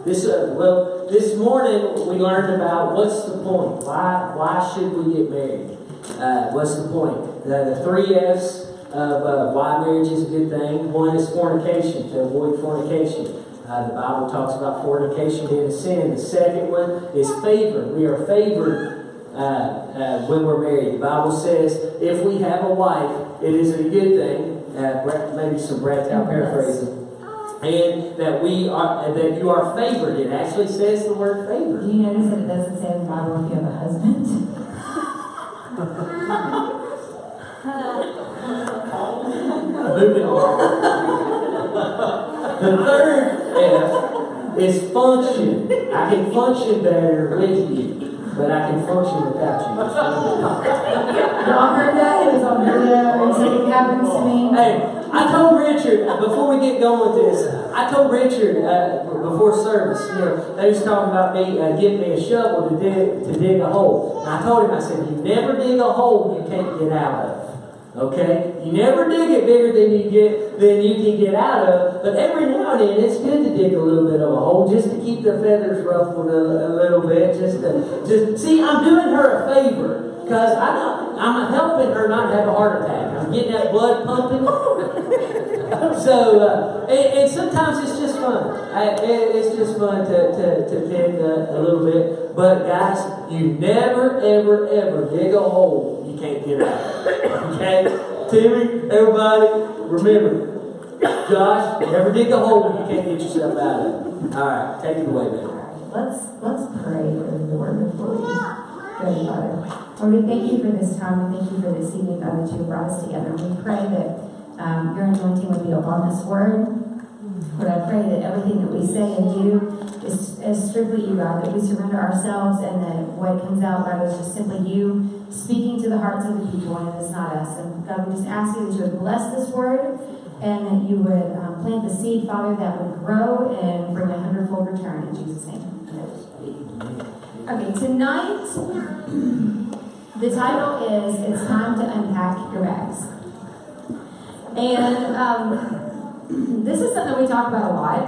This morning we learned about what's the point. Why should we get married? What's the point? The three F's of why marriage is a good thing. One is fornication, to avoid fornication. The Bible talks about fornication being a sin. The second one is favor. We are favored when we're married. The Bible says if we have a wife, it is a good thing. Maybe some Brad Town paraphrasing. And that you are favored. It actually says the word favored. Do you notice that it doesn't say in the Bible if you have a husband? Moving on. The third F is function. I can function better with you, but I can function without you. Y'all heard that? It was on video. It happens to me. Hey, I told Richard, before we get going with this, I told Richard before service, they was talking about me getting me a shovel to dig a hole. And I told him, I said, you never dig a hole you can't get out of. Okay? You never dig it bigger than you can get out of. But every now and then, it's good to dig a little bit of a hole just to keep the feathers ruffled a little bit. See, I'm doing her a favor. Because I'm helping her not have a heart attack. I'm getting that blood pumping. So, and sometimes it's just fun. It's just fun to dig a little bit. But guys, you never, ever, ever dig a hole you can't get out of. Okay? Timmy, everybody, remember. Josh, never dig a hole you can't get yourself out of. All right, take it away, baby. Let's pray for the Lord before we go, Father. Lord, we thank you for this time. We thank you for this evening, God, that you brought us together. We pray that your anointing would be upon this word. Lord, I pray that everything that we say and do is strictly you, God, that we surrender ourselves and that what comes out, God, is just simply you speaking to the hearts of the people, and it is not us. And God, we just ask you that you would bless this word and that you would plant the seed, Father, that would grow and bring 100-fold return in Jesus' name. Okay, tonight, the title is It's Time to Unpack Your Bags. And this is something we talk about a lot.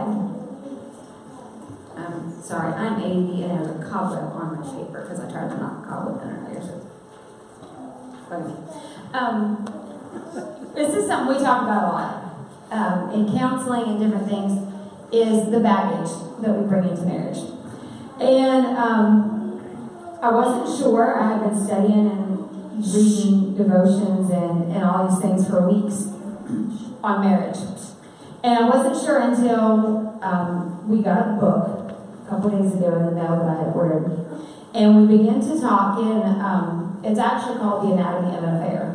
Sorry, I'm ADD and I have a cobweb on my paper because I tried to knock a cobweb in earlier. So, this is something we talk about a lot in counseling and different things, is the baggage that we bring into marriage. And I wasn't sure. I had been studying and reading devotions and all these things for weeks on marriage. And I wasn't sure until we got a book a couple days ago in the mail that I had ordered. And we began to talk, and it's actually called The Anatomy of an Affair.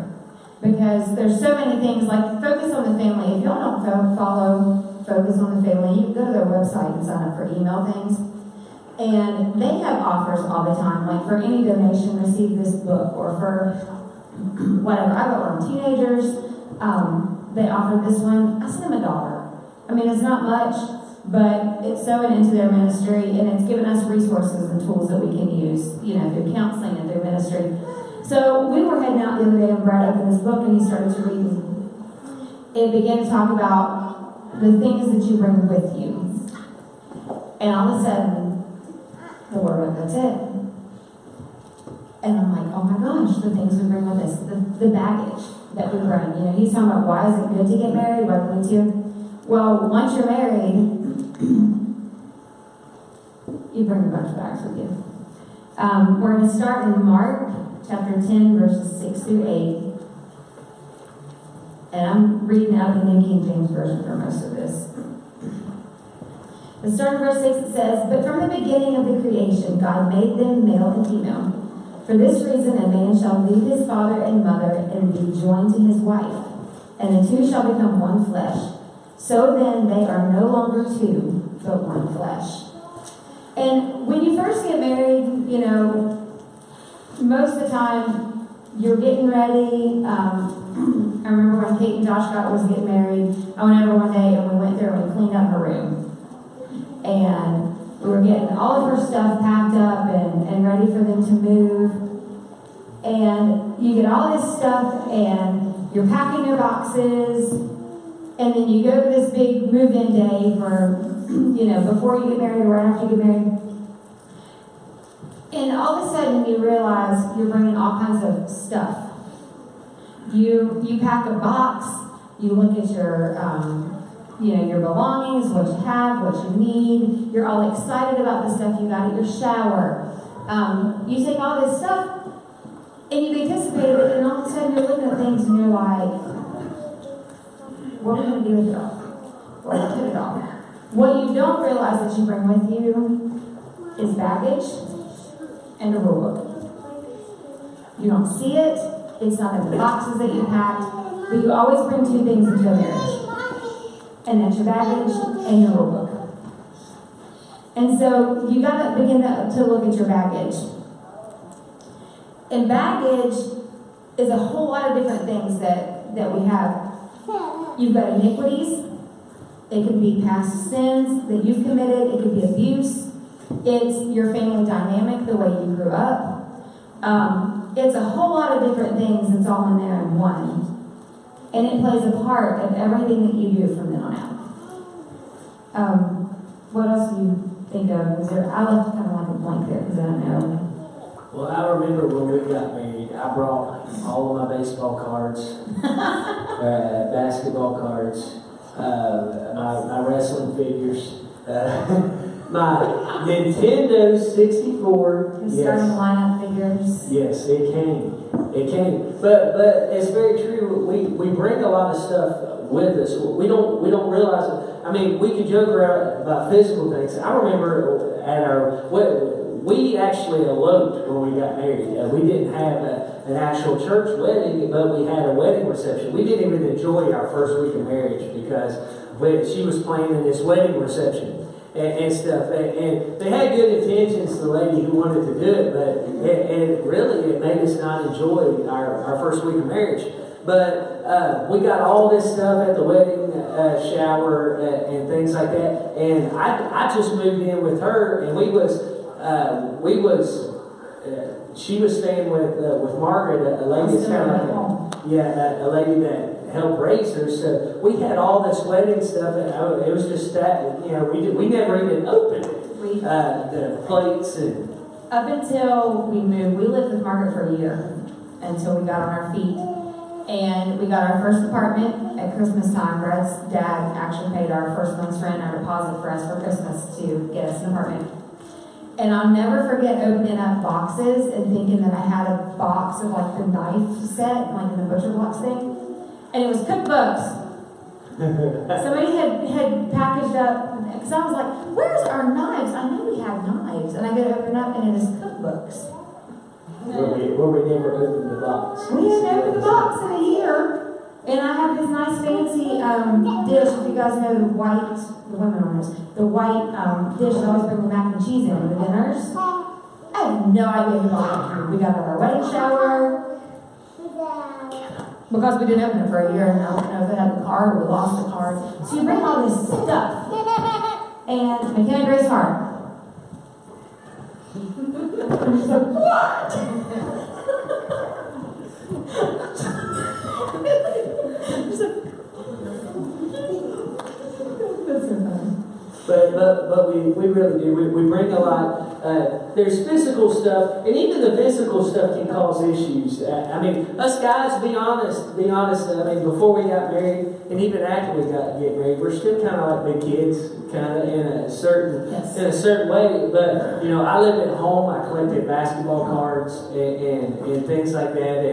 Because there's so many things, like Focus on the Family. If y'all don't follow Focus on the Family, you can go to their website and sign up for email things. And they have offers all the time, like for any donation, receive this book, or for whatever. I got one on teenagers. They offered this one. I sent them $1. I mean, it's not much, but it's sowing into their ministry, and it's given us resources and tools that we can use, through counseling and through ministry. So we were heading out the other day, and Brad opened this book, and he started to read. It began to talk about the things that you bring with you. And all of a sudden, the Lord went, that's it. And I'm like, oh my gosh, the things we bring with us, the baggage that we bring. He's talking about why is it good to get married, why do we to? Well, once you're married, you bring a bunch of bags with you. We're going to start in Mark chapter 10, verses 6 through 8. And I'm reading out the New King James Version for most of this. The starting verse 6, it says, But from the beginning of the creation, God made them male and female. For this reason, a man shall leave his father and mother and be joined to his wife, and the two shall become one flesh. So then they are no longer two, but one flesh. And when you first get married, most of the time you're getting ready. I remember when Kate and Josh was getting married, I went over one day and we went there and we cleaned up her room. And we were getting all of her stuff packed up and ready for them to move. And you get all this stuff and you're packing your boxes And then you go to this big move-in day for, before you get married or right after you get married. And all of a sudden you realize you're bringing all kinds of stuff. You pack a box, you look at your belongings, what you have, what you need. You're all excited about the stuff you got at your shower. You take all this stuff and you've anticipated it, and all of a sudden you're looking at things and you're like, what are we going to do with it all? What are we going to do with it all? What you don't realize that you bring with you is baggage and a rule book. You don't see it. It's not in the boxes that you packed. But you always bring two things into a marriage. And that's your baggage and your rule book. And so you got to begin to look at your baggage. And baggage is a whole lot of different things that we have. You've got iniquities. It could be past sins that you've committed. It could be abuse. It's your family dynamic, the way you grew up. It's a whole lot of different things that's all in there in one. And it plays a part of everything that you do from then on out. What else do you think of? I left kind of like a blank there because I don't know. Well, I remember when we got married, I brought all of my baseball cards, basketball cards, my wrestling figures, my Nintendo 64. Your starting lineup figures. Yes, it came. It came. But it's very true. We bring a lot of stuff with us. We don't realize it. I mean, we could joke around about physical things. I remember at we actually eloped when we got married. We didn't have an actual church wedding, but we had a wedding reception. We didn't even enjoy our first week of marriage because she was planning this wedding reception and stuff. And they had good intentions, the lady who wanted to do it, but it made us not enjoy our first week of marriage. But we got all this stuff at the wedding shower and things like that. And I just moved in with her, and she was staying with Margaret, a lady that's kind of like a lady that helped raise her. So we had all this wedding stuff, and it was just that we never even opened it. The plates and up until we moved, we lived with Margaret for a year until we got on our feet, and we got our first apartment at Christmas time. Brad's dad actually paid our first month's rent, our deposit for us for Christmas to get us an apartment. And I'll never forget opening up boxes and thinking that I had a box of like the knife set, like in the butcher box thing. And it was cookbooks. Somebody had packaged up, because I was like, where's our knives? I knew we had knives. And I go to open up and it is cookbooks. Where we never opened the box. We hadn't opened the box in a year. And I have this nice fancy dish, if you guys know the white dish I always bring the mac and cheese in the dinners. I have no idea who bought it. We got it at our wedding shower. Because we didn't open it for a year, and I don't know if it had the card or we lost the card. So you bring all this stuff. And McKenna Grace Hart. She's like, what? But we really do. We bring a lot. There's physical stuff, and even the physical stuff can cause issues. I mean, us guys, be honest. I mean, before we got married, and even after we get married, we're still kind of like big kids, kind of in a certain way. But I lived at home. I collected basketball cards and things like that,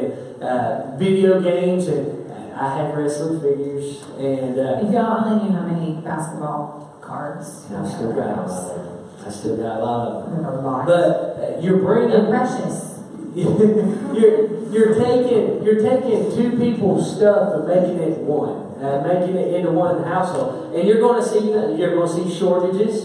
and video games, and I had wrestling figures. And if y'all only knew how many basketball cards. I still got a lot of them. But you're bringing. They're precious. you're taking two people's stuff and making it one, making it into one household, and you're going to see shortages.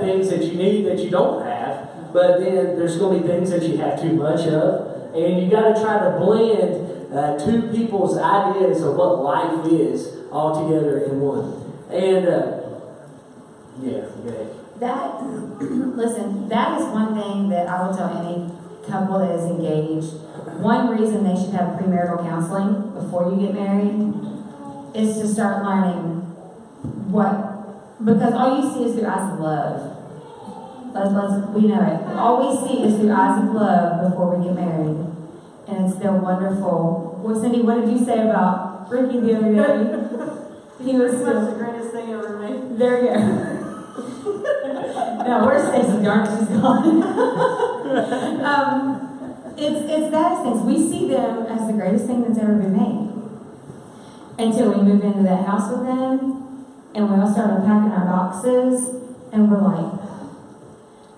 Things that you need that you don't have, but then there's going to be things that you have too much of, and you got to try to blend two people's ideas of what life is all together in one. And that is one thing that I will tell any couple that is engaged. One reason they should have premarital counseling before you get married is to start learning because all you see is through eyes of love. We know it. All we see is through eyes of love before we get married. And it's still wonderful. Well, Cindy, what did you say about Ricky the other day? He was the greatest thing ever made. There you go. No, where's Stacey? Darn it, she's gone. It's those things. We see them as the greatest thing that's ever been made. Until we move into that house with them, and we all start unpacking our boxes, and we're like,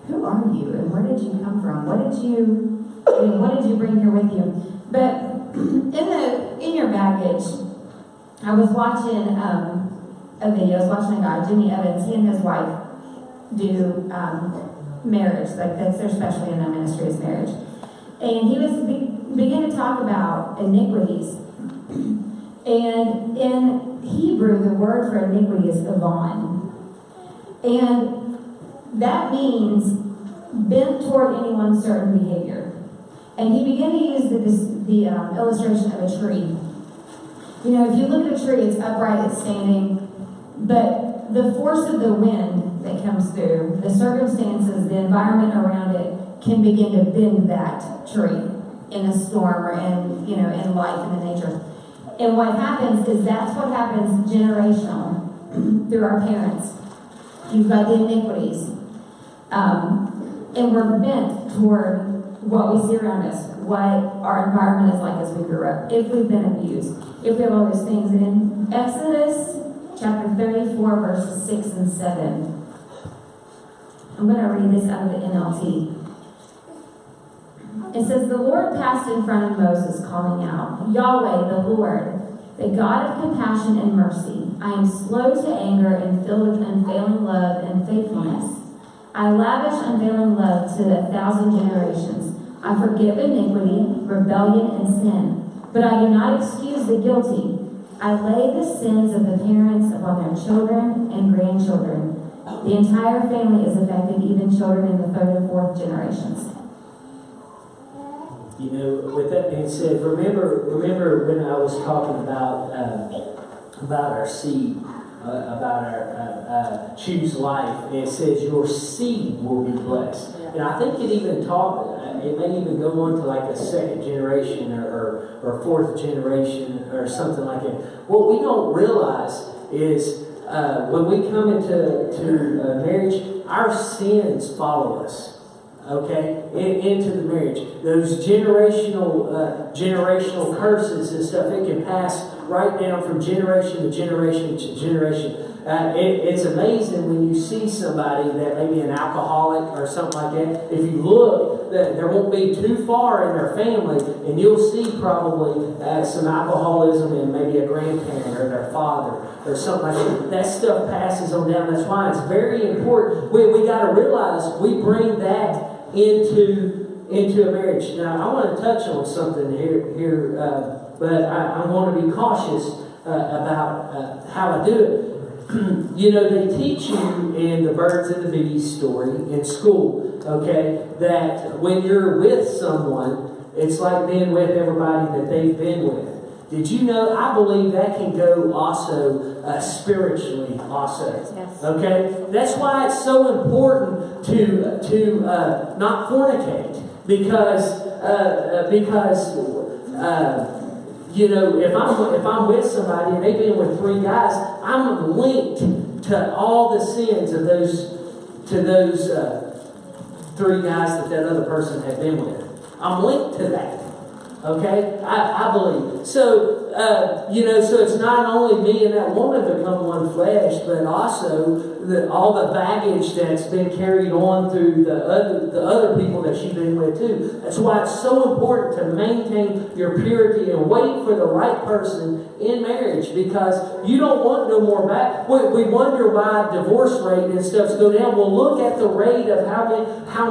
who are you, and where did you come from? What did you bring here with you? But in your baggage, I was watching a video. I was watching a guy, Jimmy Evans. He and his wife do marriage, like that's their specialty in that ministry is marriage. And he was began to talk about iniquities. And in Hebrew, the word for iniquity is avon. And that means bent toward anyone's certain behavior. And he began to use the illustration of a tree. You know, if you look at a tree, it's upright, it's standing, but the force of the wind that comes through, the circumstances, the environment around it, can begin to bend that tree in a storm or in life, in the nature. And what happens is that's what happens generational through our parents. You've got the iniquities. And we're bent toward what we see around us, what our environment is like as we grew up, if we've been abused, if we have all those things. And in Exodus chapter 34, verses 6 and 7, I'm going to read this out of the NLT. It says, the Lord passed in front of Moses, calling out, Yahweh, the Lord, the God of compassion and mercy. I am slow to anger and filled with unfailing love and faithfulness. I lavish unfailing love to 1,000 generations. I forgive iniquity, rebellion, and sin. But I do not excuse the guilty. I lay the sins of the parents upon their children and grandchildren. The entire family is affected, even children in the 3rd and 4th generations. You know, with that being said, remember when I was talking about our seed, about our choose life, and it says your seed will be blessed. Yeah. And I think it even it may even go on to like a 2nd generation or 4th generation or something like that. What we don't realize is when we come into marriage, our sins follow us. Okay, into the marriage, those generational curses and stuff, it can pass right down from generation to generation to generation. It's amazing when you see somebody that may be an alcoholic or something like that. If you look, there won't be too far in their family, and you'll see probably some alcoholism in maybe a grandparent or their father or something like that. That stuff passes on down. That's why it's very important. We got to realize we bring that into a marriage. Now, I want to touch on something here, but I'm going to be cautious about how I do it. You know, they teach you in the birds and the bees story in school, okay, that when you're with someone, it's like being with everybody that they've been with. Did you know? I believe that can go also spiritually also. Yes. Okay? That's why it's so important to not fornicate, because you know, if I'm with somebody and they've been with 3 guys, I'm linked to all the sins of those 3 guys that other person had been with. I'm linked to that. Okay, I believe. So, you know, so it's not only me and that woman become one flesh, but also all the baggage that's been carried on through the other people that she's been with too. That's why it's so important to maintain your purity and wait for the right person in marriage, because you don't want no more back. We wonder why divorce rate and stuff go down. Well, look at the rate of how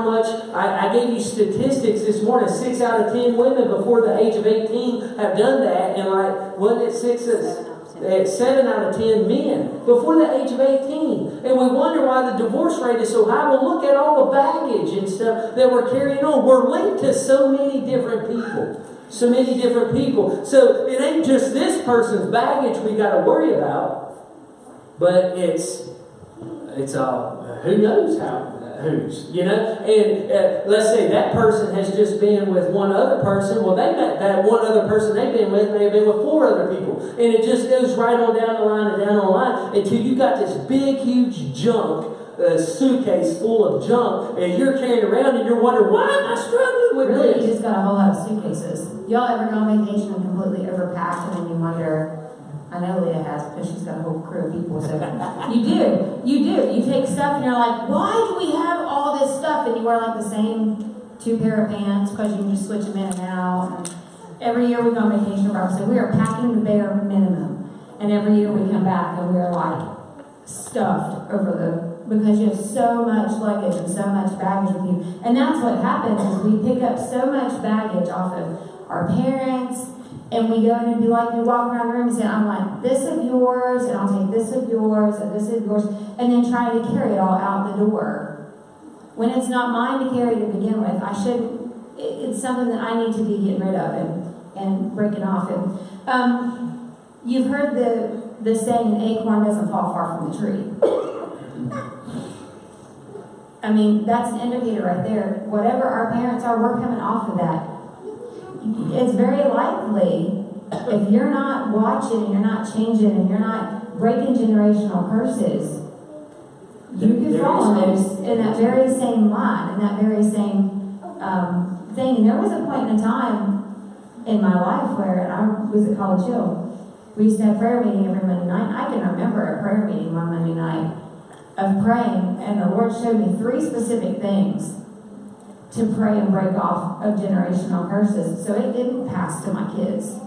much. I gave you statistics this morning. 6 out of 10 women before the age of 18 have done that, and like, wasn't it 7 out of 10 men before the age of 18. And we wonder why the divorce rate is so high. Well, look at all the baggage and stuff that we're carrying on. We're linked to so many different people. So many different people. So it ain't just this person's baggage we got to worry about, but it's all who knows who's, you know. And let's say that person has just been with one other person. Well, that one other person they've been with may have been with 4 other people, and it just goes right on down the line and down the line until you got this big, huge junk. A suitcase full of junk, and you're carrying around, and you're wondering, why am I struggling with Really, this? you just got a whole lot of suitcases. Y'all ever go on vacation and completely overpacked, and then you wonder? I know Leah has because she's got a whole crew of people. So you do. You take stuff, and you're like, why do we have all this stuff? And you wear like the same 2 pair of pants because you can just switch them in and out. And every year we go on vacation, so we are packing the bare minimum, and every year we come back and we're like stuffed because you have so much luggage and so much baggage with you. And that's what happens is we pick up so much baggage off of our parents, and we go in and be like, we walk around the room and say, I'm like, this of yours, and I'll take this of yours, and this of yours, and then try to carry it all out the door. When it's not mine to carry to begin with, it's something that I need to be getting rid of and breaking off. And you've heard the saying, an acorn doesn't fall far from the tree. I mean, that's an indicator right there. Whatever our parents are, we're coming off of that. It's very likely, if you're not watching and you're not changing and you're not breaking generational curses, you could fall in that very same line, in that very same thing. And there was a point in time in my life where I was at College Hill. We used to have prayer meeting every Monday night. I can remember a prayer meeting one Monday night of praying, and the Lord showed me 3 specific things to pray and break off of generational curses, so it didn't pass to my kids.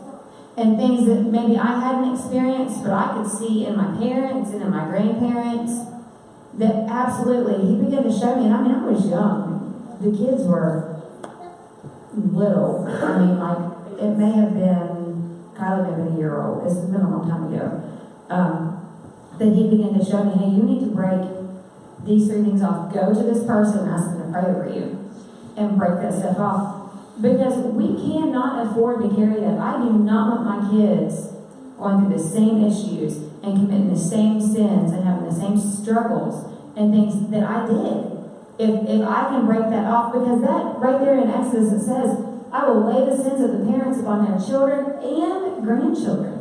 And things that maybe I hadn't experienced, but I could see in my parents and in my grandparents, that absolutely, He began to show me. And I mean, I was young. The kids were little. I mean, like, it may have been, Kylie may have been a year old. It's been a long time ago. That He began to show me, hey, you need to break these 3 things off. Go to this person and ask them to pray over you. And break that stuff off. Because we cannot afford to carry that. I do not want my kids going through the same issues and committing the same sins and having the same struggles and things that I did. If I can break that off, because that right there in Exodus it says, I will lay the sins of the parents upon their children and grandchildren.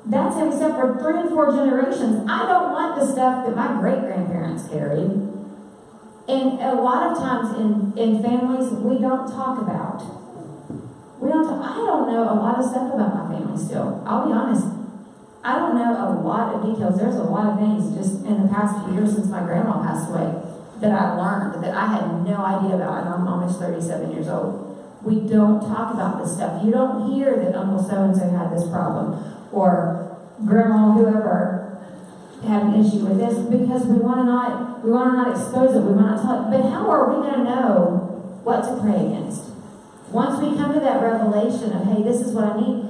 That's heavy stuff for 3 and 4 generations. I don't want the stuff that my great-grandparents carried. And a lot of times in families, we don't talk about. I don't know a lot of stuff about my family still. I'll be honest. I don't know a lot of details. There's a lot of things just in the past few years since my grandma passed away that I learned that I had no idea about, and I'm almost 37 years old. We don't talk about this stuff. You don't hear that Uncle so-and-so had this problem, or Grandma whoever had an issue with this, because we want to not expose it. We want to tell it. But how are we going to know what to pray against? Once we come to that revelation of, hey, this is what I need,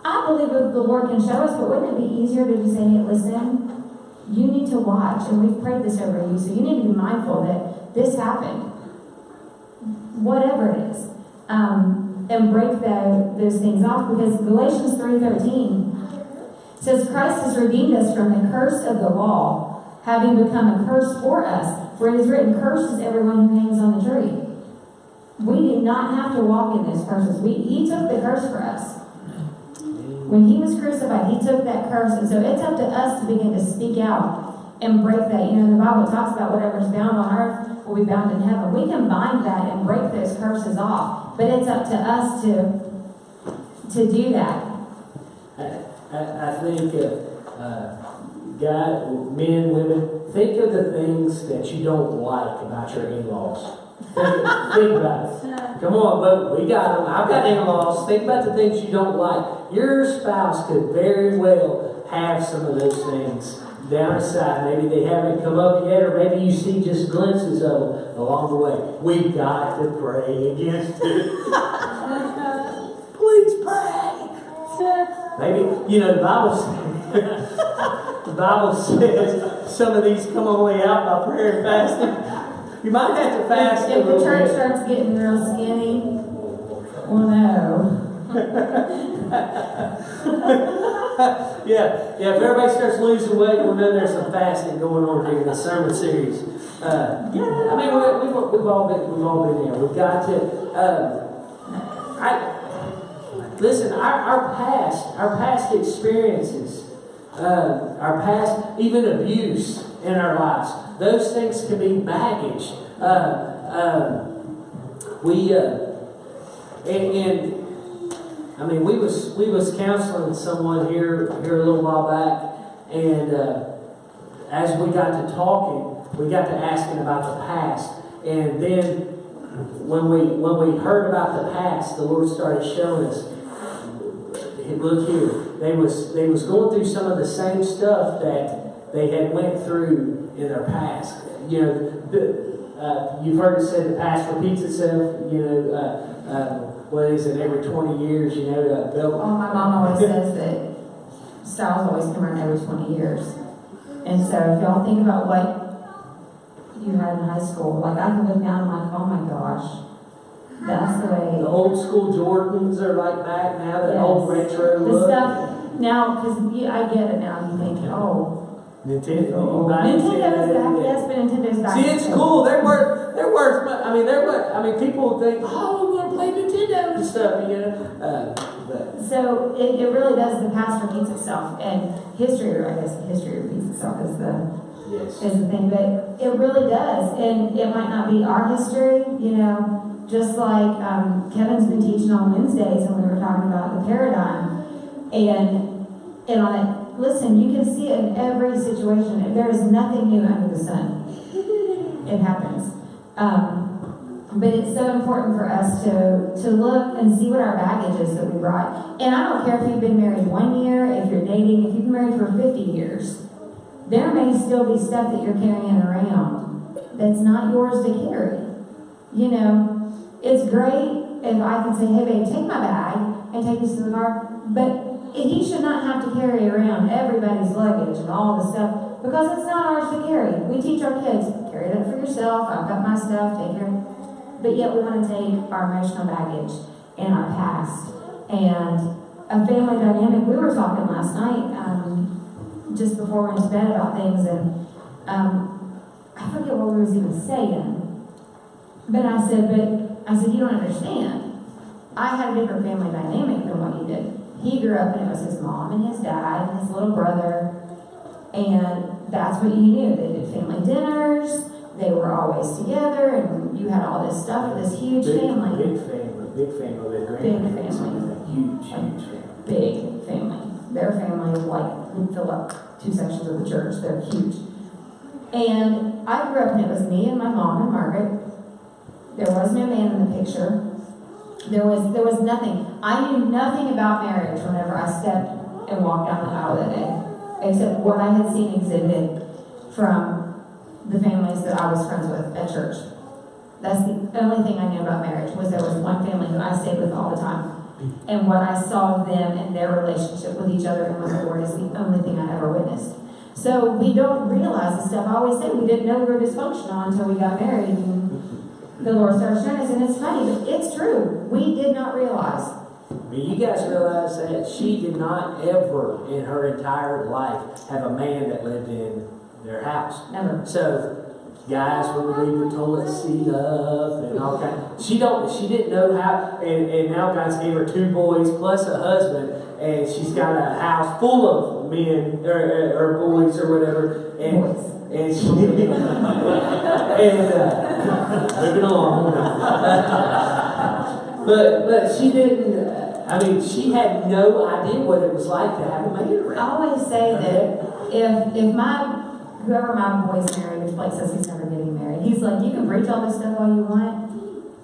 I believe that the Lord can show us, but wouldn't it be easier to just say, hey, listen, you need to watch, and we've prayed this over you, so you need to be mindful that this happened, whatever it is, and break those things off, because Galatians 3:13 says, Christ has redeemed us from the curse of the law, having become a curse for us. For it is written, cursed is everyone who hangs on the tree. We did not have to walk in those curses. He took the curse for us. When He was crucified, He took that curse. And so it's up to us to begin to speak out and break that. You know, the Bible talks about whatever's bound on earth will be bound in heaven. We can bind that and break those curses off. But it's up to us to do that. I think, men, women, think of the things that you don't like about your in-laws. Think about it. Come on, but we got them. I've got in-laws. Think about the things you don't like. Your spouse could very well have some of those things down inside. Maybe they haven't come up yet, or maybe you see just glimpses of them along the way. We've got to pray against it. Please pray. Maybe, the Bible says some of these come only out by prayer and fasting. You might have to fast a if little the church bit. starts getting real skinny, Yeah. If everybody starts losing weight, we'll know there's some fasting going on here in the sermon series. I mean, we've all been there. We've got to. Listen. Our past experiences, our past even abuse in our lives. Those things can be baggage. We was counseling someone here a little while back, and as we got to talking, we got to asking about the past, and then when we heard about the past, the Lord started showing us. Look here, they was going through some of the same stuff that they had went through in their past. You know, you've heard it said the past repeats itself. You know. What is it, every 20 years, you know, my mom always says that styles always come around every 20 years. And so if y'all think about what you had in high school, like I can look down and I'm like, oh my gosh, that's the way. The old school Jordans are like back now, the old retro look. The stuff, now, because I get it now, you think, oh. Nintendo. Nintendo's back, yes, but Nintendo's back. See, it's cool. They're worth. People think, oh, I'm gonna play Nintendo and stuff, you know. So it really does. The past repeats itself, and history repeats itself is the thing. But it really does, and it might not be our history, you know. Just like Kevin's been teaching on Wednesdays, and we were talking about the paradigm, and on it. Listen, you can see it in every situation. There is nothing new under the sun. It happens. But it's so important for us to look and see what our baggage is that we brought. And I don't care if you've been married 1 year, if you're dating, if you've been married for 50 years. There may still be stuff that you're carrying around that's not yours to carry. You know, it's great if I can say, hey babe, take my bag and take this to the car. But he should not have to carry around everybody's luggage and all the stuff because it's not ours to carry. We teach our kids, carry that for yourself. I've got my stuff, take care. But yet we want to take our emotional baggage and our past. And a family dynamic, we were talking last night, just before we went to bed about things, and I forget what we was even saying. But I said, you don't understand. I had a different family dynamic than what you did. He grew up and it was his mom and his dad and his little brother, and that's what you knew. They did family dinners, they were always together, and you had all this stuff with this huge family. Big family. Big family. Huge family. Big family. Their family is would fill up 2 sections of the church. They're huge. And I grew up and it was me and my mom and Margaret. There was no man in the picture. There was nothing. I knew nothing about marriage whenever I stepped and walked down the aisle that day, except what I had seen exhibited from the families that I was friends with at church. That's the only thing I knew about marriage, was there was one family who I stayed with all the time. And what I saw of them and their relationship with each other and with the Lord is the only thing I ever witnessed. So we don't realize the stuff. I always say we didn't know we were dysfunctional until we got married. And the Lord started showing us, and it's funny, but it's true. We did not realize. I mean, you guys realize that she did not ever in her entire life have a man that lived in their house. Never. So, guys would leave the toilet seat up and all kind. She didn't know how, and now God's gave her 2 boys plus a husband, and she's got a house full of men or boys or whatever. And she moving along. but she didn't. I mean, she had no idea what it was like to have a man around. I always say that if whoever my boy's married, which Blake says he's never getting married, he's like, you can preach all this stuff all you want.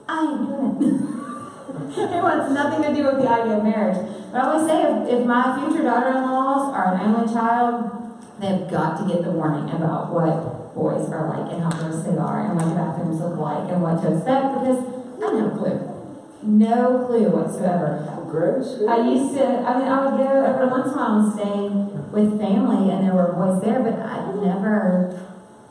I ain't doing it. It wants nothing to do with the idea of marriage. But I always say, if my future daughter-in-laws are an only child, they've got to get the warning about what boys are like and how gross they are and what the bathrooms look like and what to expect, because I have no clue. No clue whatsoever. Gross. I would go every once in a while and stay with family and there were boys there, but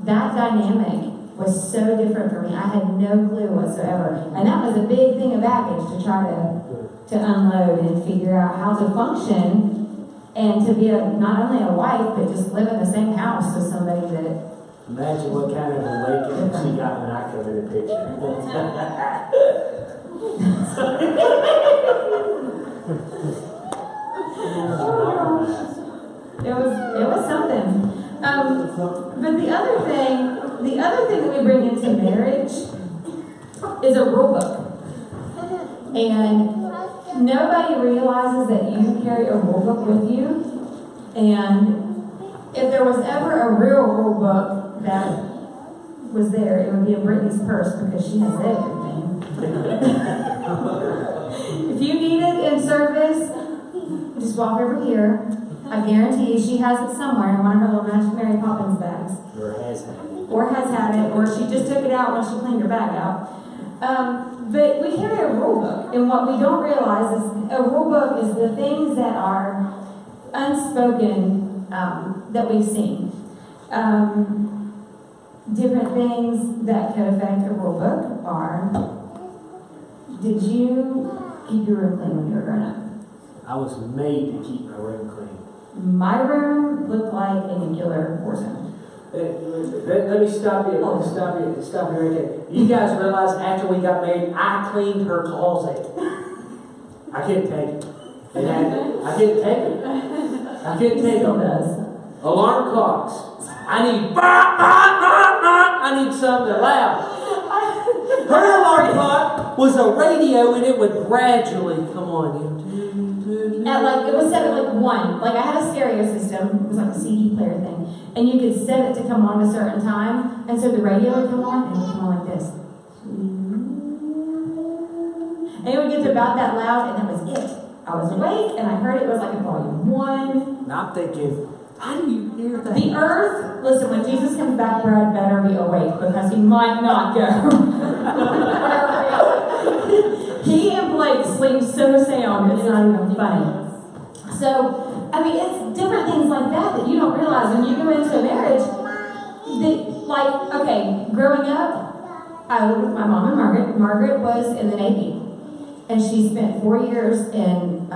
that dynamic was so different for me. I had no clue whatsoever. And that was a big thing of baggage to try to unload and figure out how to function and to be not only a wife, but just live in the same house with somebody that... Imagine what kind of awakening she got when I come in the picture. It was something. But the other thing that we bring into marriage is a rule book. And nobody realizes that you carry a rule book with you. And if there was ever a real rule book that was there, it would be in Brittany's purse because she has everything. If you need it in service, just walk over here. I guarantee you she has it somewhere in one of her little Magic Mary Poppins bags. Or has had it, or she just took it out when she cleaned her bag out. But we carry a rule book, and what we don't realize is a rule book is the things that are unspoken that we've seen. Different things that could affect a rule book are: did you keep your room clean when you were growing up? I was made to keep my room clean. My room looked like a nuclear war zone. Let me stop you. Stop you right there. You guys realize after we got married, I cleaned her closet. I couldn't take it. I couldn't take it. I couldn't take it. Alarm clocks. I need something loud. Her alarm clock was a radio, and it would gradually come on. It was set at like 1. Like I had a stereo system. It was like a CD player thing. And you could set it to come on a certain time. And so the radio would come on, and it would come on like this. And it would get to about that loud, and that was it. I was awake, and I heard it was like a volume 1. And I'm thinking, how do you hear that? The earth, listen, when Jesus comes back, Brad better be awake, because he might not go. He and Blake sleep so sound, it's not even funny. So, I mean, it's different things like that you don't realize when you go into a marriage. Growing up, I lived with my mom and Margaret. Margaret was in the Navy, and she spent 4 years in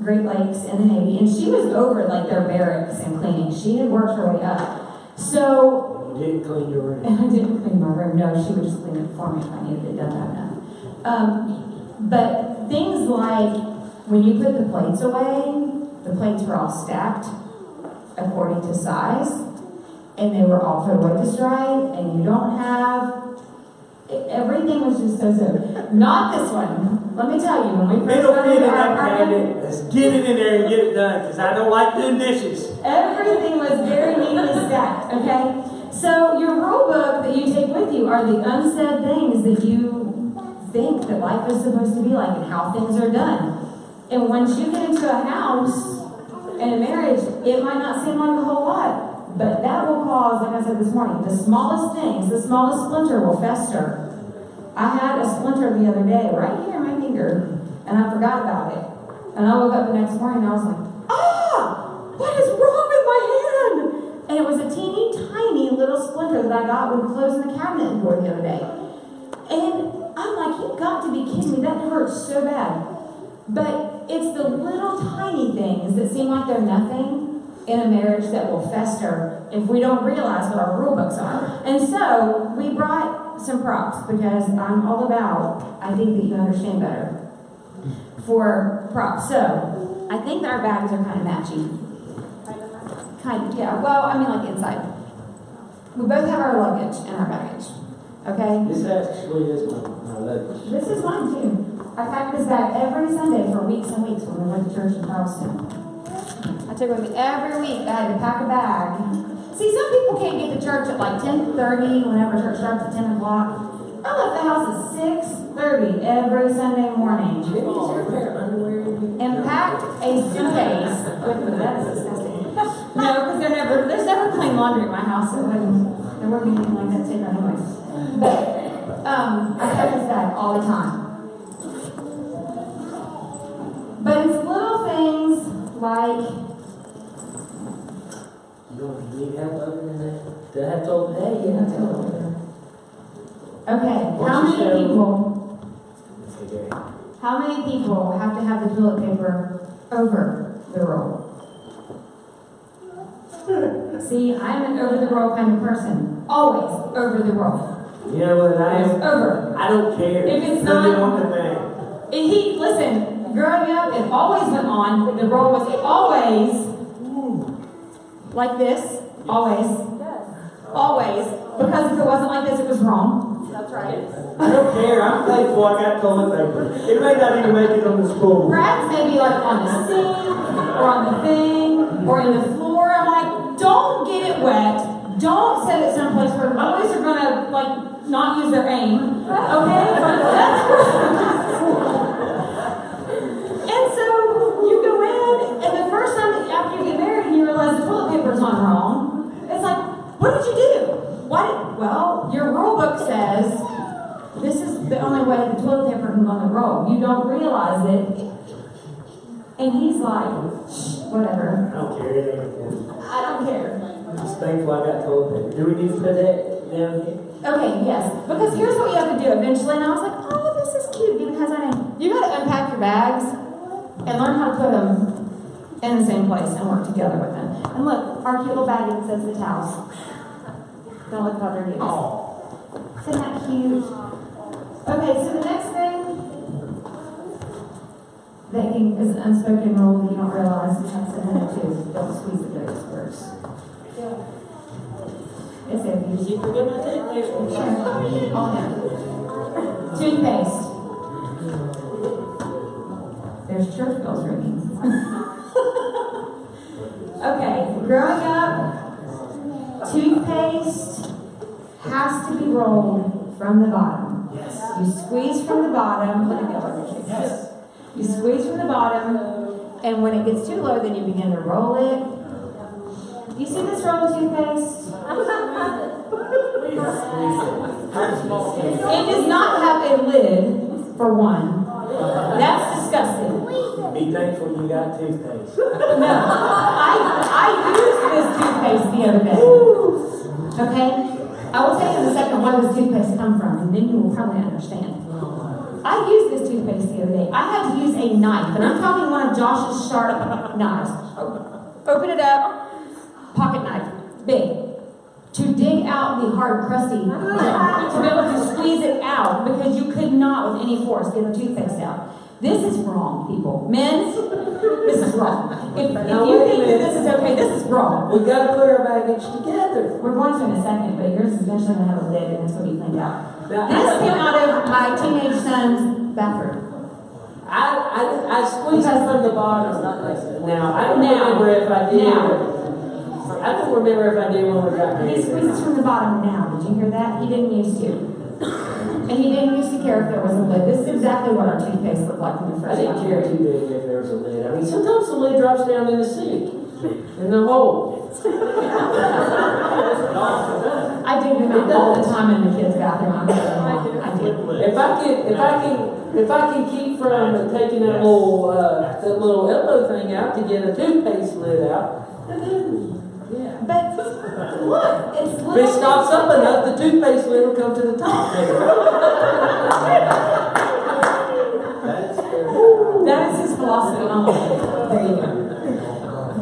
Great Lakes in the Navy, and she was over like their barracks and cleaning. She had worked her way up. So, you didn't clean your room. And I didn't clean my room. No, she would just clean it for me if I needed it done that enough. But things like when you put the plates away, the plates were all stacked according to size, and they were all put away just right, and you don't have... Everything was just so. Not this one. Let me tell you, when we first got into our apartment... Let's get it in there and get it done, because I don't like doing dishes. Everything was very neatly stacked, okay? So your rule book that you take with you are the unsaid things that you think that life is supposed to be like and how things are done. And once you get into a house and a marriage, it might not seem like a whole lot, but that will cause, like I said this morning, the smallest things, the smallest splinter will fester. I had a splinter the other day right here in my finger, and I forgot about it. And I woke up the next morning and I was like, what is wrong with my hand? And it was a teeny tiny little splinter that I got when closing the cabinet door the other day. And I'm like, you've got to be kidding me. That hurts so bad. But it's the little tiny things that seem like they're nothing in a marriage that will fester if we don't realize what our rule books are. And so we brought some props because I'm all about, I think that you understand better, for props. So I think our bags are kind of matching. Kind of, yeah. Well, I mean like inside. We both have our luggage and our baggage. Okay? This actually is my luggage. This is mine too. I packed this bag every Sunday for weeks and weeks when we went to church in Charleston. I took it with me every week. I had to pack a bag. See, some people can't get to church at like 10:30 whenever church starts at 10 o'clock. I left the house at 6:30 every Sunday morning. And packed a suitcase with me. That's disgusting. No, because there's never clean laundry in my house. So there wouldn't be anything like that taken anyways. But I pack this bag all the time. But it's little things like... You don't need help other than that? Did I have told? Hey, yeah, I told her. Okay, how many people have to have the toilet paper over the roll? See, I'm an over the roll kind of person. Always over the roll. You know what I am? Over. I don't care. If it's Nothing not- on the thing. Listen, growing up, it always went on. The roll was always like this. Always. Always. Because if it wasn't like this, it was wrong. That's right. I don't care. I'm thankful I got toilet paper. It may not even make it on the school. Brad's maybe like on the sink, or on the thing, or in the floor. I'm like, don't get it wet. Don't set it someplace where the boys are gonna like not use their aim. Okay? And so you go in, and the first time after you get married and you realize the toilet paper's on wrong, it's like, what did you do? Well, your rule book says this is the only way the toilet paper can go on the roll. You don't realize it. And he's like, shh, whatever. I don't care. It ain't important. I don't care. I'm just thankful I got toilet paper. Do we need to put that down here? Okay, yes. Because here's what you have to do eventually. And I was like, oh, this is cute. It even has our name. You got to unpack your bags and learn how to put them in the same place and work together with them. And look, our cute little bag that says the towels. Don't look how dirty it is. Isn't that cute? Okay, so the next thing that is an unspoken rule that you don't realize is has in there too. Don't squeeze the dirty squirts. It's there. You forget my toothpaste? Sure. All down. Toothpaste. There's church bells ringing. Okay, growing up, toothpaste has to be rolled from the bottom. Yes. You squeeze from the bottom. Look at the other picture. Yes. You squeeze from the bottom, and when it gets too low, then you begin to roll it. You see this roll of toothpaste? It does not have a lid, for one. That's disgusting. Be thankful you got toothpaste. No. I used this toothpaste the other day. Okay? I will tell you in a second where this toothpaste come from, and then you will probably understand. I used this toothpaste the other day. I had to use a knife, and I'm talking one of Josh's sharp knives. Open it up, pocket knife, big. To dig out the hard, crusty, to be able to squeeze it out, because you could not, with any force, get the toothpaste out. This is wrong, people. Men, this is wrong. If you think that this is okay, this is wrong. We got to put our baggage together. We're going to in a second, but yours is eventually going to have a lid, and it's going to be cleaned out. Now, This came out of my teenage son's bathroom. I squeezed it from the bottom. Now, I don't remember if I did. I don't remember if I did when we got married. He squeezes from the bottom now. Did you hear that? He didn't used to. And he didn't used to care if there was a lid. This is exactly what our toothpaste looked like when we I first didn't got care it. too big if there was a lid. I mean, sometimes the lid drops down in the sink, in the hole. I dig them out all the time in the kids' bathroom. I did. If I can keep from taking that little elbow thing out to get a toothpaste lid out, yeah. But look, it's little. If it stops up enough, the toothpaste lid will come to the top. That is his philosophy. Oh, there you go.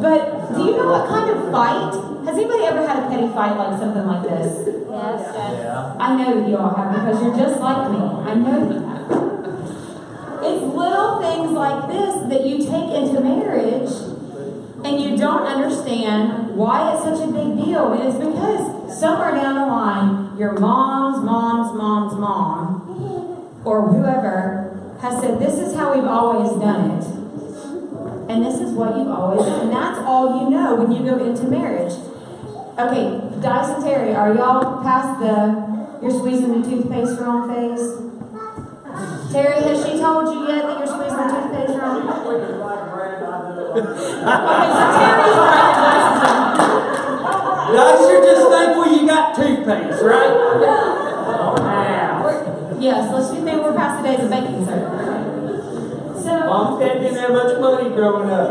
But do you know what kind of fight? Has anybody ever had a petty fight like something like this? Yes. Yeah. I know that you all have, because you're just like me. I know you have. It's little things like this that you take into marriage, and you don't understand why it's such a big deal. And it's because somewhere down the line, your mom's mom, or whoever, has said, this is how we've always done it. And this is what you've always done. And that's all you know when you go into marriage. Okay, Dice and Terry, are y'all past you're squeezing the toothpaste wrong phase? Terry, has she told you yet that you're squeezing the toothpaste wrong? Okay, so Terry's right and Dice is wrong. Guys, you're just thankful you got toothpaste, right? Yes, let's just think we're past the days of baking soda. So, Mom didn't have much money growing up.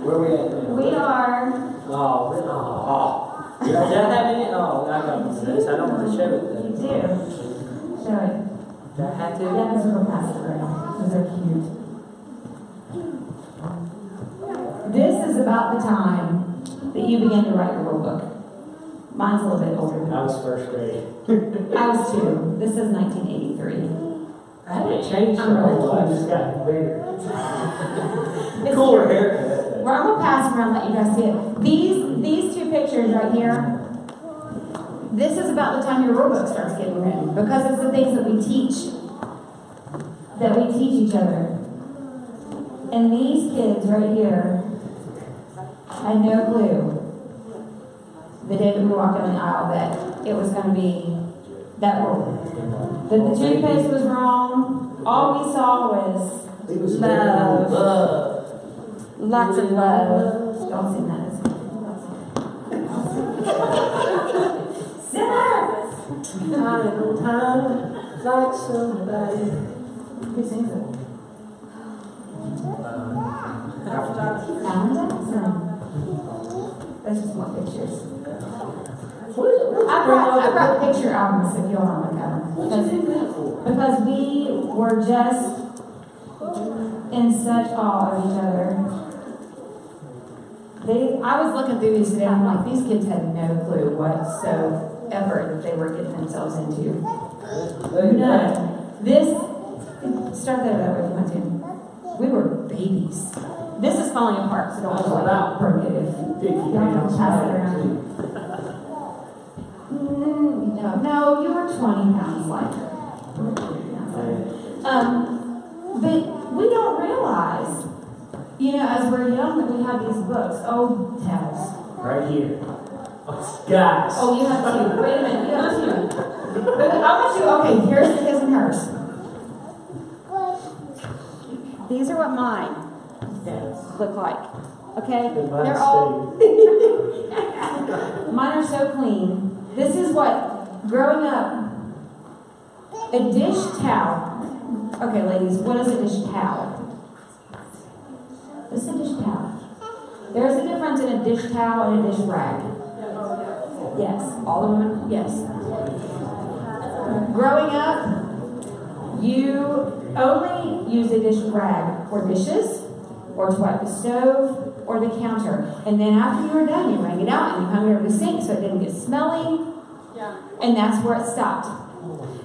Where we at now? we are Oh. Does that have any? Oh, I got one of those. I don't want to show it You though. do. Show it. Do I have to? Yeah, this will pass it around. Those are cute. This is about the time that you began to write your rule book. Mine's a little bit older than I yours. was first grade. I was 2. This is 1983. I haven't changed I'm my really whole life. cute. Just gotten bigger. It's Cooler cute. haircut. Well, I'm gonna pass around and let you guys see it. These 2 pictures right here. This is about the time your rule book starts getting written, because it's the things that we teach each other. And these kids right here had no clue the day that we walked down the aisle that it was going to be that rule. That the toothpaste was wrong. All we saw was It was love. love. Lots of love. Don't sing that. Time like somebody. Who sings it? Alan Jackson. That's just more pictures. I brought picture albums if you want to look at them. Because we were just in such awe of each other. I was looking through these today and I'm like, these kids had no clue whatsoever that they were getting themselves into. None. Start that way if you want to. We were babies. This is falling apart, so don't worry about broken if y'all don't pass it around. No, you were 20 pounds lighter. But we don't realize, as we're young, that we have these books. Oh, towels. Right here. Guys. Oh, you have 2. Wait a minute, you have 2. But I want you, okay, here's his and hers. These are what mine look like. Okay? They're all. Mine are so clean. This is what, growing up, a dish towel. Okay, ladies, what is a dish towel? This is a dish towel. There's a difference in a dish towel and a dish rag. Yes, all the women, yes. Growing up, you only use a dish rag for dishes, or to wipe the stove, or the counter. And then after you were done, you wrung it out and you hung it over the sink so it didn't get smelly. Yeah. And that's where it stopped.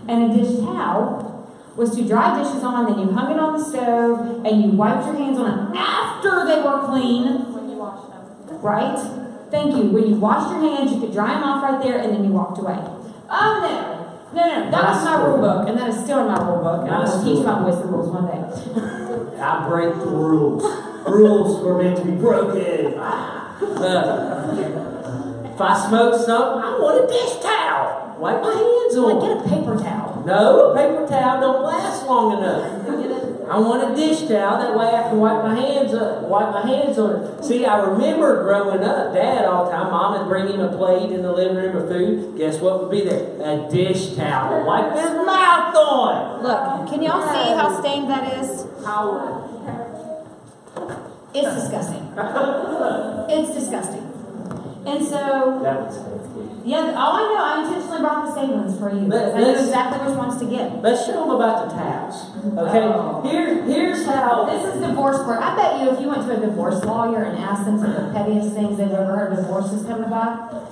And a dish towel was to dry dishes on, then you hung it on the stove, and you wiped your hands on it after they were clean. When you wash them. Right? Thank you. When you washed your hands, you could dry them off right there, and then you walked away. Oh, no. No. That was my rule book, and that is still in my rule book. And I will teach my boys the rules one day. I break the rules. Rules were meant to be broken. If I smoke something, I want a dish towel. Wipe my hands on. Like, get a paper towel. No, a paper towel don't last long enough. I want a dish towel, that way I can wipe my hands on it. See, I remember growing up, Dad all the time, Mom would bring him a plate in the living room of food. Guess what would be there? A dish towel. Wipe his mouth on. Look, can y'all see how stained that is? It's disgusting. It's disgusting. And so, That was good. yeah, all I know, I intentionally brought the stained ones for you. But I know let's- exactly which ones to get. Let's show them about the towels. Okay? Here's how. This is divorce court. I bet you if you went to a divorce lawyer and asked them some of the pettiest things they've ever heard divorces coming about,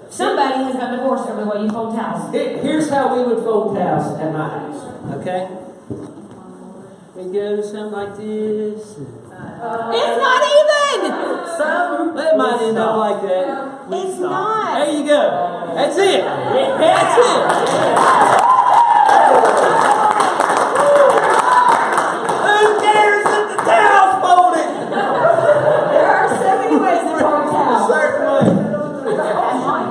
somebody has got divorced over the way you fold towels. Here's how we would fold towels at my house. Okay? We go to something like this. It's not even! It might end up like that. It's not. There you go. That's it. That's it. Who cares if the towel's folded? There are so many ways to fold towels. Certainly.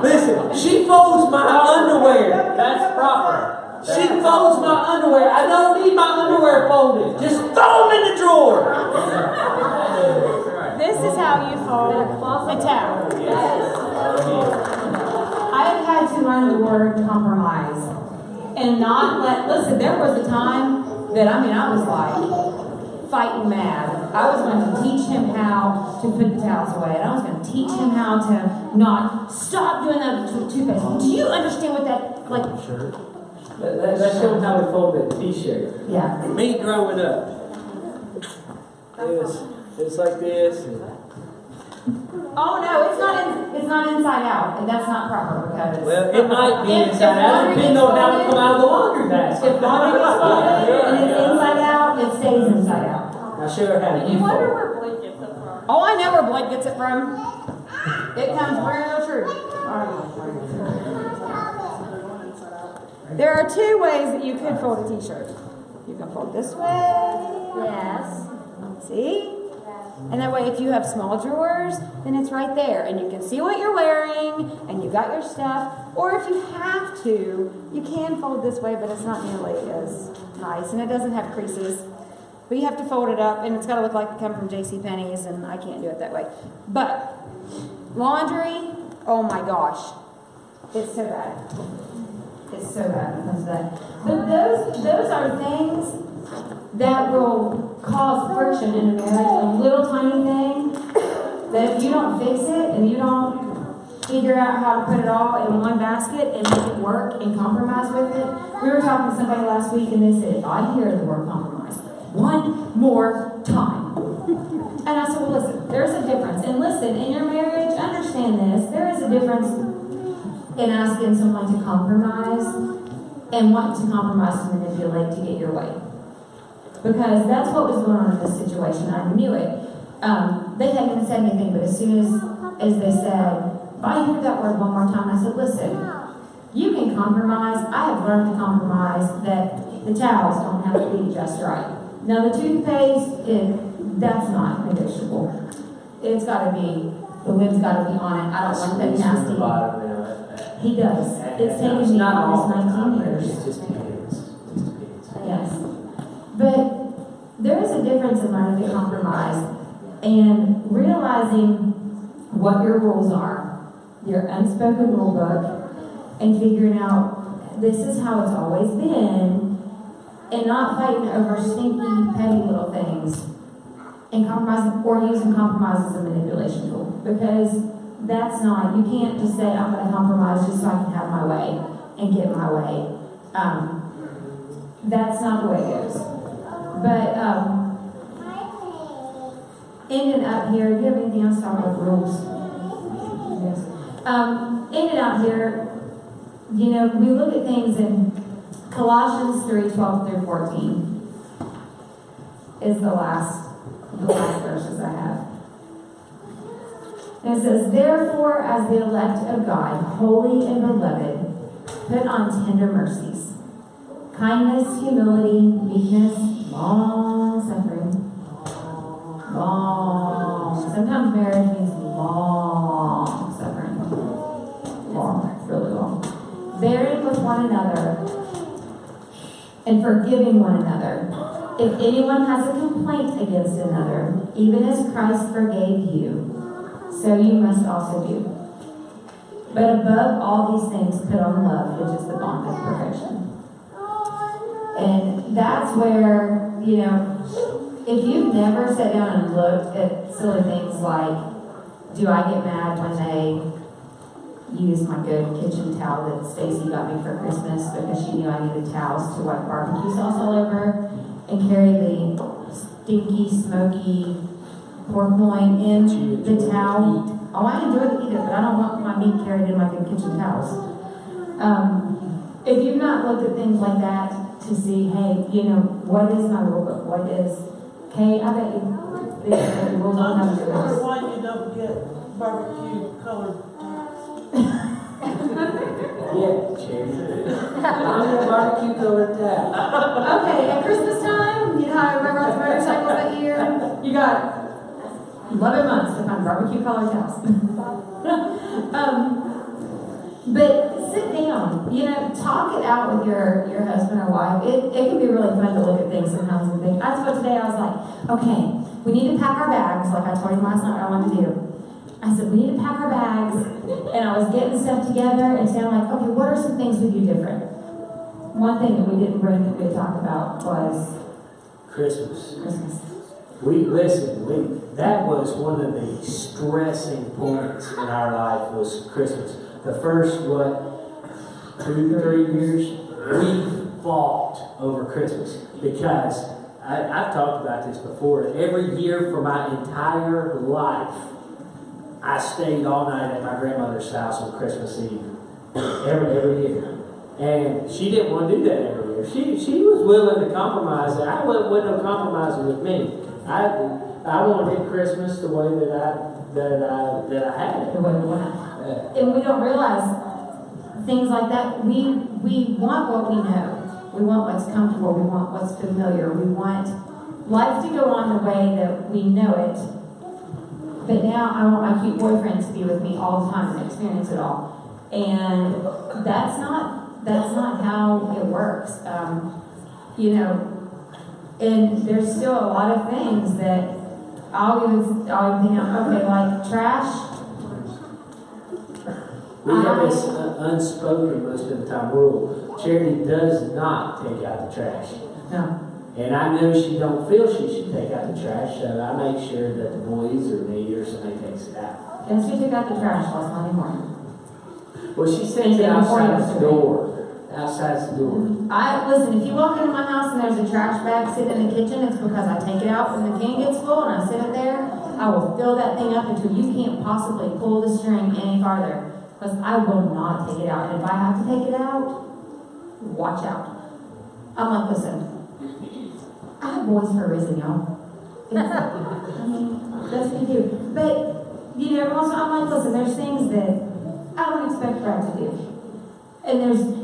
Listen, she folds my underwear. That's proper. She folds my underwear. I don't need my underwear folded. Just throw them in the drawer. This is how you fold a towel. I have had to learn the word compromise and not listen, there was a time that, I was like fighting mad. I was going to teach him how to put the towels away. And I was going to teach him how to not. Stop doing that with toothpaste. Do you understand what that, like? Sure. Let's show them how we fold that t-shirt. Yeah. Me growing up. It's like this. Oh no, it's not inside out, and that's not proper because. Well, it might be If inside out, laundry depending gets on how it folded- come out of the laundry basket. If laundry gets folded and it's inside out, it stays inside out. Now show her how to You wonder fold. where Blake gets it from. Oh, I know where Blake gets it from. It comes real true. There are two ways that you could fold a t-shirt. You can fold this way. Yes. See? And that way, if you have small drawers, then it's right there. And you can see what you're wearing, and you got your stuff. Or if you have to, you can fold this way, but it's not nearly as nice. And it doesn't have creases. But you have to fold it up, and it's got to look like it come from JCPenney's, and I can't do it that way. But laundry, oh my gosh. It's so bad. It's so bad when it comes to that. But those are things that will cause friction in a marriage. A little tiny thing that if you don't fix it and you don't figure out how to put it all in one basket and make it work and compromise with it. We were talking to somebody last week and they said, if I hear the word compromise one more time. And I said, well, listen, there's a difference. And listen, in your marriage, understand this. There is a difference in asking someone to compromise and wanting to compromise to manipulate to get your way. Because that's what was going on in this situation. I knew it. They hadn't even said anything, but as soon as they said, if I hear that word one more time, I said, listen, you can compromise. I have learned to compromise that the towels don't have to be just right. Now the toothpaste, that's not negotiable. It's got to be, the lid's got to be on it. I don't want that nasty. He does. It's taken me almost 19 years. It's just kids. Yes. But there is a difference in learning to compromise and realizing what your rules are, your unspoken rule book, and figuring out this is how it's always been, and not fighting over stinky, petty little things, and compromising or using compromise as a manipulation tool. Because that's not, you can't just say, I'm going to compromise just so I can have my way and get my way. That's not the way it goes. But ending up here, do you have anything else to talk about rules? Yes. Ending out here, you know, we look at things in Colossians 3:12 through 14 is the last verses I have. And it says, therefore, as the elect of God, holy and beloved, put on tender mercies, kindness, humility, meekness, long-suffering. Long. Sometimes marriage means long-suffering. Long, really long. Bearing with one another and forgiving one another. If anyone has a complaint against another, even as Christ forgave you, so you must also do. But above all these things, put on love, which is the bond of perfection. And that's where, you know, if you've never sat down and looked at silly things like, do I get mad when they use my good kitchen towel that Stacy got me for Christmas because she knew I needed towels to wipe barbecue sauce all over, and carry the stinky, smoky pork loin in the towel? Oh, I enjoy to eat it, but I don't want my meat carried in my good kitchen towels. If you've not looked at things like that to see, hey, you know, what is my rule book? What is, okay, I bet you the rules don't have your house. Why you don't get barbecue colored Yeah, cherry. I'm a barbecue colored towel. Okay, at Christmas time, you know how everyone rides motorcycles that year? You got 11 months to find barbecue colored towels. But sit down, you know, talk it out with your husband or wife. It can be really fun to look at things sometimes and think. I spoke today, I was like, okay, we need to pack our bags, like I told you last night I wanted to do. I said, we need to pack our bags, and I was getting stuff together and saying, like, okay, what are some things we do different? One thing that we didn't bring that we had talked about was Christmas. That was one of the stressing points in our life was Christmas. The first, 2-3 years, we fought over Christmas because I've talked about this before. Every year for my entire life, I stayed all night at my grandmother's house on Christmas Eve. Every year. And she didn't want to do that every year. She was willing to compromise. I wasn't no compromising with me. I wanted Christmas the way that I had it. The way we want it. And we don't realize things like that. We want what we know. We want what's comfortable. We want what's familiar. We want life to go on the way that we know it. But now I want my cute boyfriend to be with me all the time and experience it all. And that's not how it works. And there's still a lot of things that I'll even think of, okay, like trash. We have this unspoken most of the time rule. Charity does not take out the trash. No. And I know she don't feel she should take out the trash, so I make sure that the boys or me or somebody takes it out. Yes, we took out the trash last Monday morning. Well, she sends it outside the door. Outside the door. Listen, if you walk into my house and there's a trash bag sitting in the kitchen, it's because I take it out when the can gets full and I sit it there. I will fill that thing up until you can't possibly pull the string any farther. Because I will not take it out. And if I have to take it out, watch out. I'm like, listen, I have boys for a reason, y'all. That's what you do. But, every once in a while, I'm like, listen, there's things that I don't expect Brad to do. And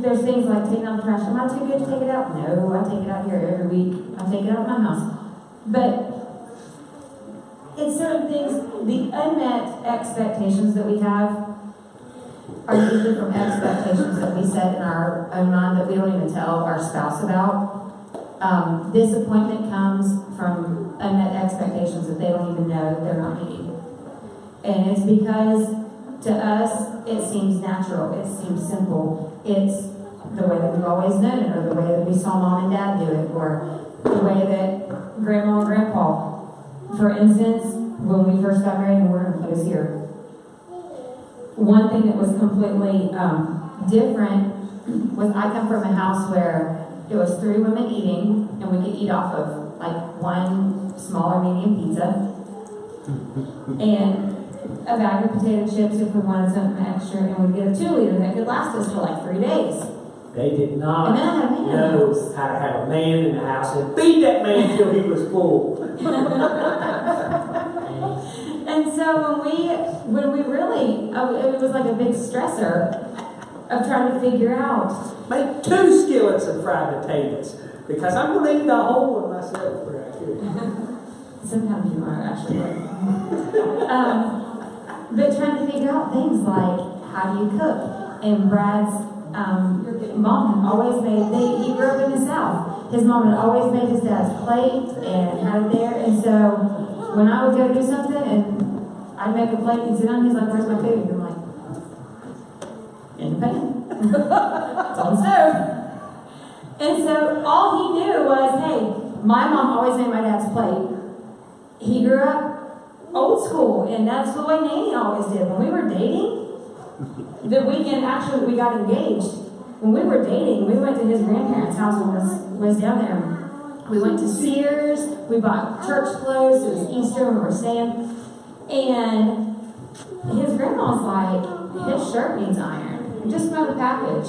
there's things like taking out the trash. Am I too good to take it out? No, I take it out here every week. I take it out of my house. But it's certain things, the unmet expectations that we have are usually from expectations that we set in our own mind that we don't even tell our spouse about. Disappointment comes from unmet expectations that they don't even know that they're not meeting. And it's because to us, it seems natural, it seems simple. It's the way that we've always known it, or the way that we saw mom and dad do it, or the way that grandma and grandpa. For instance, when we first got married and we're going to close here, one thing that was completely different was I come from a house where it was 3 women eating, and we could eat off of like one small or medium pizza, and a bag of potato chips if we wanted something extra, and we'd get a 2-liter that could last us for like 3 days. They did not And then I had a man know how to have a man in the house and feed that man until he was full. And so when we really, it was like a big stressor of trying to figure out. Make 2 skillets of fried potatoes because I'm going to eat the whole one myself for right here. Sometimes you are actually right. But trying to figure out things like how do you cook? And Brad's mom had always made, he grew up in the South. His mom had always made his dad's plate and had it there. And so when I would go do something and I'd make a plate and sit down, he's like, where's my food? And I'm like, in the pan. It's on the stove. And so all he knew was, hey, my mom always made my dad's plate. He grew up old school, and that's the way Nanny always did. When we were dating, the weekend actually we got engaged. When we were dating, we went to his grandparents' house and was down there. We went to Sears, we bought church clothes, it was Easter when we were staying, and his grandma's like, his shirt needs iron. Just from the package.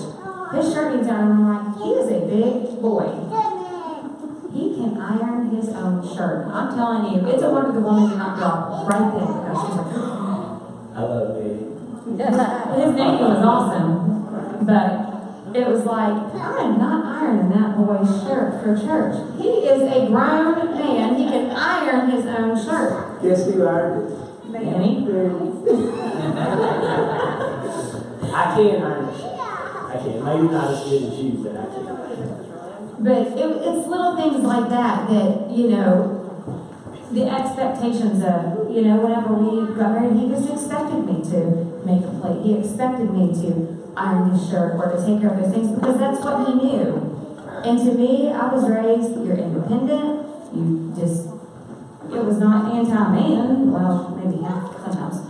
His shirt needs iron. I'm like, he is a big boy. He can iron his own shirt. I'm telling you, it's a wonder the woman did not drop right there because she's like, I love it. his name was awesome, but it was like, I'm not ironing that boy's shirt for church. He is a grown man. He can iron his own shirt. Guess who ironed it? Manny. I can iron a shirt. I can. Maybe not as good as you, but I can. But it's little things like that, the expectations of, whenever we got married, he just expected me to make a plate. He expected me to iron his shirt or to take care of those things because that's what he knew. And to me, I was raised, you're independent, you just, It was not anti-man, well, maybe sometimes.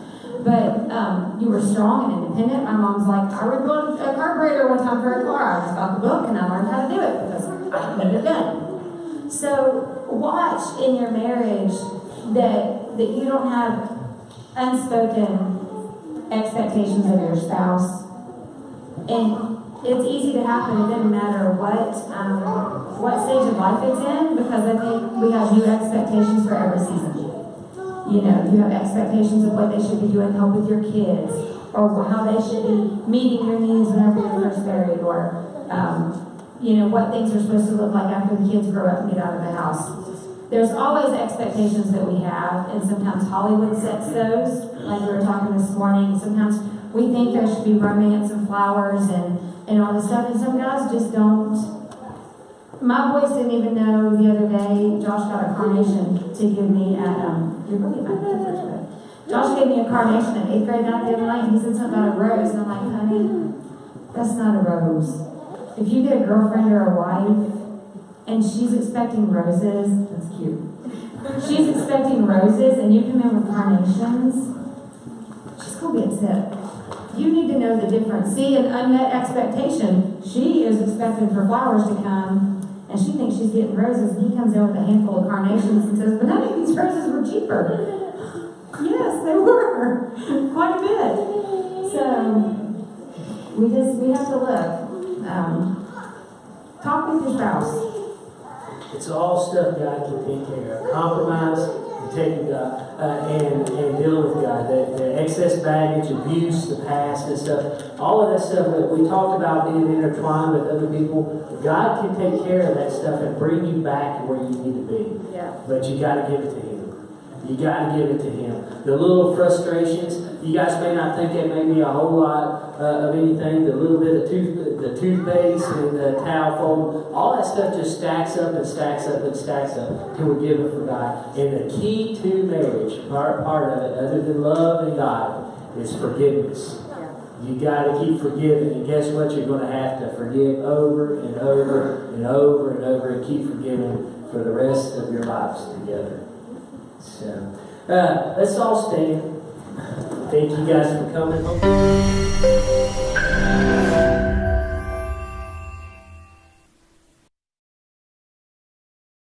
But you were strong and independent. My mom's like, I rebuilt a carburetor one time for a car. I just got the book and I learned how to do it because I needed it done. So watch in your marriage that you don't have unspoken expectations of your spouse. And it's easy to happen. It doesn't matter what stage of life it's in, because I think we have new expectations for every season. You know, you have expectations of what they should be doing to help with your kids, or how they should be meeting your needs whenever you're first married, or you know, what things are supposed to look like after the kids grow up and get out of the house. There's always expectations that we have, and sometimes Hollywood sets those, like we were talking this morning. Sometimes we think there should be romance and flowers and all this stuff, and some guys just don't. My boys didn't even know the other day, Josh got a carnation to give me at, you're really my pictures, but Josh gave me a carnation at 8th grade night the other night, and he said something about a rose, and I'm like, honey, that's not a rose. If you get a girlfriend or a wife, and she's expecting roses, that's cute. She's expecting roses, and you come in with carnations, she's gonna be upset. You need to know the difference. See, an unmet expectation. She is expecting for flowers to come, and she thinks she's getting roses, and he comes in with a handful of carnations and says, but honey, these roses were cheaper. Yes, they were. Quite a bit. So, we have to look. Talk with your spouse. It's all stuff God can take care of. Compromise, protecting God, and dealing with God. The excess baggage, abuse, the past and stuff, all of that stuff that we talked about being intertwined with other people, God can take care of that stuff and bring you back to where you need to be. Yeah. But you got to give it to Him. You got to give it to Him. The little frustrations, you guys may not think it may be a whole lot of anything. The little bit of the toothpaste and the towel fold, all that stuff just stacks up and stacks up and stacks up till we give it for God. And the key to marriage, part of it, other than love and God, is forgiveness. You got to keep forgiving, and guess what? You're going to have to forgive over and over and over and over, and keep forgiving for the rest of your lives together. So, let's all stand. Thank you guys for coming.